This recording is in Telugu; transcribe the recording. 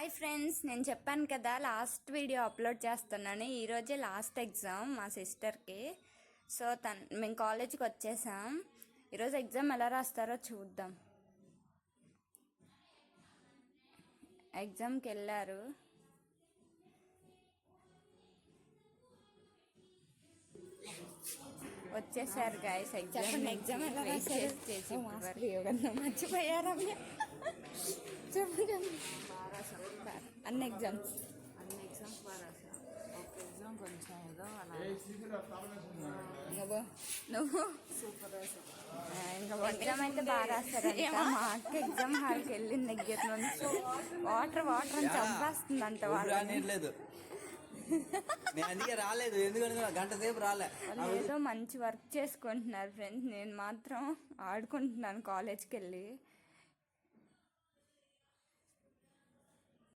హాయ్ ఫ్రెండ్స్, నేను చెప్పాను కదా లాస్ట్ వీడియో అప్లోడ్ చేస్తున్నాను. ఈరోజే లాస్ట్ ఎగ్జామ్ మా సిస్టర్కి. సో మేము కాలేజ్కి వచ్చేసాం. ఈరోజు ఎగ్జామ్ ఎలా రాస్తారో చూద్దాం. ఎగ్జామ్కి వెళ్ళారు. వచ్చేసారు గైస్. ఎగ్జామ్ ఎలా రాశారు మర్చిపోయారా? చెప్పండి. అన్ని ఎగ్జామ్స్ కొంచెం ఏదో అలా నువ్వు ఇంకా ఎగ్జామ్ అయితే బాగా రాస్తారంట. మా అక్క ఎగ్జామ్ హాల్కి వెళ్ళిన దగ్గర నుంచి వాటర్ అని చంపేస్తుందంట. వాళ్ళు అందుకే రాలేదు, ఎందుకంటే గంట సేపు రాలే. ఏదో మంచి వర్క్ చేసుకుంటున్నారు ఫ్రెండ్స్. నేను మాత్రం ఆడుకుంటున్నాను కాలేజ్కి వెళ్ళి.